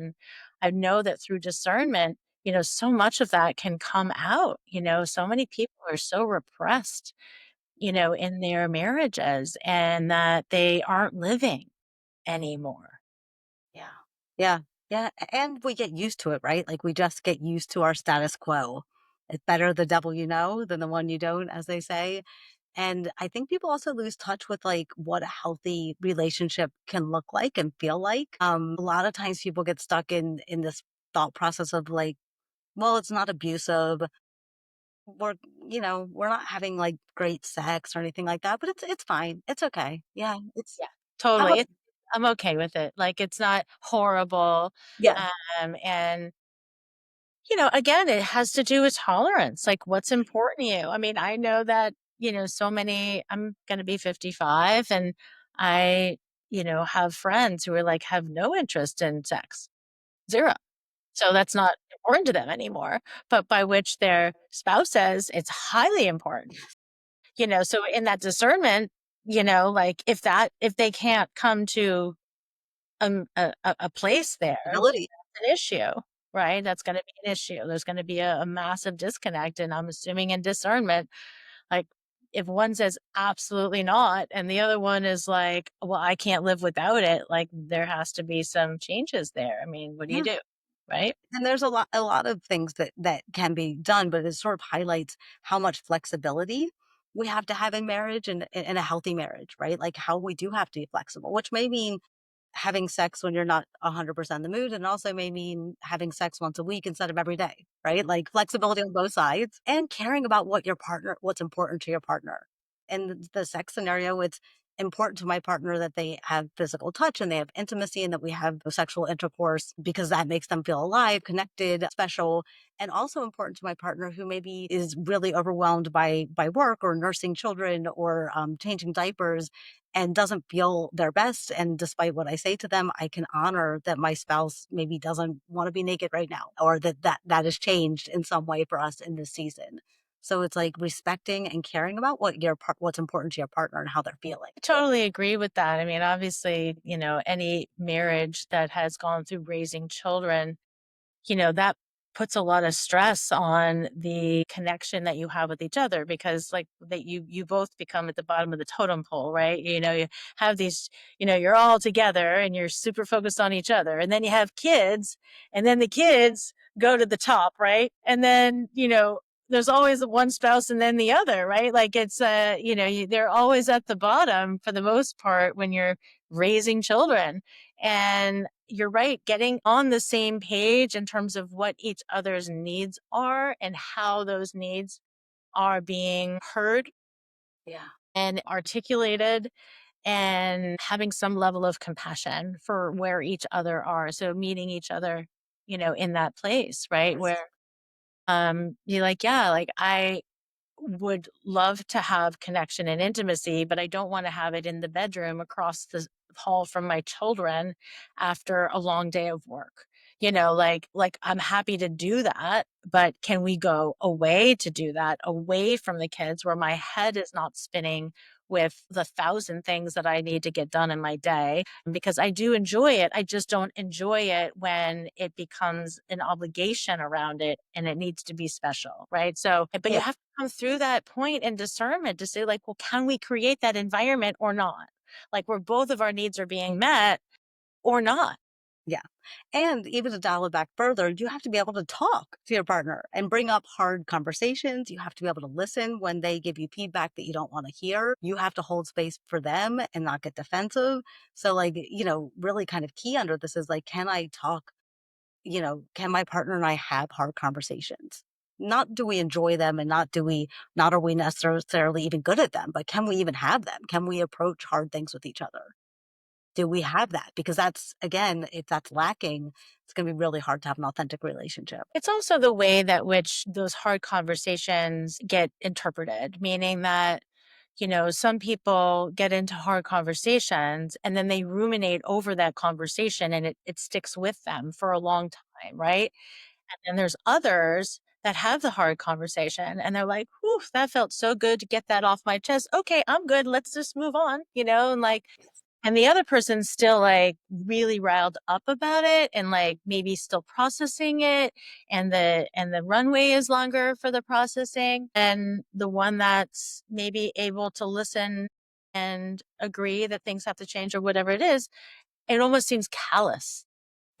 And I know that through discernment, so much of that can come out. So many people are so repressed, in their marriages and that they aren't living anymore. Yeah. Yeah. Yeah. And we get used to it, right? Like we just get used to our status quo. It's better the devil you know than the one you don't, as they say. And I think people also lose touch with like what a healthy relationship can look like and feel like. A lot of times people get stuck in this thought process of like, well, it's not abusive. We're, we're not having like great sex or anything like that, but it's fine. It's okay. Yeah. It's Yeah, how totally. about I'm okay with it. Like, it's not horrible. yeah. And again, it has to do with tolerance. Like, what's important to you? I mean, I know that, I'm going to be 55 and I, have friends who are like, have no interest in sex, zero. So that's not important to them anymore, but by which their spouse says it's highly important. So in that discernment, like if they can't come to a place there, then Ability. that's an issue, right? That's gonna be an issue. There's gonna be a massive disconnect, and I'm assuming in discernment, like, if one says, "Absolutely not," and the other one is like, "Well, I can't live without it," like, there has to be some changes there. I mean, what do you Yeah. do, right? And there's a lot of things that can be done, but it sort of highlights how much flexibility we have to have in marriage and in a healthy marriage, right? Like how we do have to be flexible, which may mean having sex when you're not 100% in the mood, and also may mean having sex once a week instead of every day, right? Like flexibility on both sides and caring about what's important to your partner. In the sex scenario, it's important to my partner that they have physical touch and they have intimacy and that we have sexual intercourse because that makes them feel alive, connected, special, and also important to my partner who maybe is really overwhelmed by work or nursing children or changing diapers and doesn't feel their best. And despite what I say to them, I can honor that my spouse maybe doesn't want to be naked right now, or that has changed in some way for us in this season. So it's like respecting and caring about what's important to your partner and how they're feeling. I totally agree with that. I mean, obviously, any marriage that has gone through raising children, that puts a lot of stress on the connection that you have with each other because like that you both become at the bottom of the totem pole, right? You have these, you're all together and you're super focused on each other. And then you have kids and then the kids go to the top, right? And then, there's always one spouse and then the other, right? Like it's they're always at the bottom for the most part when you're raising children. And you're right, getting on the same page in terms of what each other's needs are and how those needs are being heard Yeah. and articulated and having some level of compassion for where each other are. So meeting each other, in that place, right? Yes. Where you're like, yeah, like I would love to have connection and intimacy, but I don't want to have it in the bedroom across the hall from my children after a long day of work. Like I'm happy to do that, but can we go away to do that, away from the kids where my head is not spinning with the thousand things that I need to get done in my day because I do enjoy it. I just don't enjoy it when it becomes an obligation around it and it needs to be special, right? So, but you Yeah. have to come through that point in discernment to say, like, well, can we create that environment or not? Like, where both of our needs are being met or not. Yeah. And even to dial it back further, you have to be able to talk to your partner and bring up hard conversations. You have to be able to listen when they give you feedback that you don't want to hear. You have to hold space for them and not get defensive. So, like, really kind of key under this is like, can I talk? Can my partner and I have hard conversations? Not do we enjoy them and not are we necessarily even good at them, but can we even have them? Can we approach hard things with each other? Do we have that? Because that's again, if that's lacking, it's gonna be really hard to have an authentic relationship. It's also the way that which those hard conversations get interpreted, meaning that, some people get into hard conversations and then they ruminate over that conversation and it sticks with them for a long time, right? And then there's others that have the hard conversation and they're like, whew, that felt so good to get that off my chest. Okay, I'm good. Let's just move on, and like and the other person's still like really riled up about it and like maybe still processing it, and the runway is longer for the processing, and the one that's maybe able to listen and agree that things have to change or whatever it is, it almost seems callous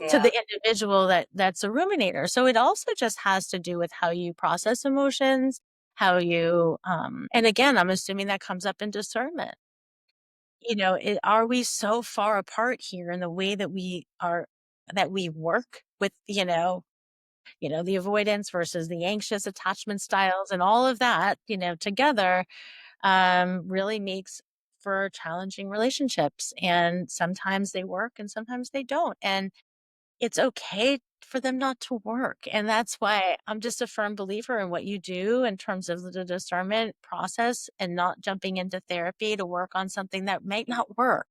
to Yeah. the individual that's a ruminator. So it also just has to do with how you process emotions, how you and again, I'm assuming that comes up in discernment. Are we so far apart here in the way that we work with, the avoidance versus the anxious attachment styles and all of that, together, really makes for challenging relationships. And sometimes they work and sometimes they don't. And it's okay for them not to work. And that's why I'm just a firm believer in what you do in terms of the discernment process and not jumping into therapy to work on something that might not work.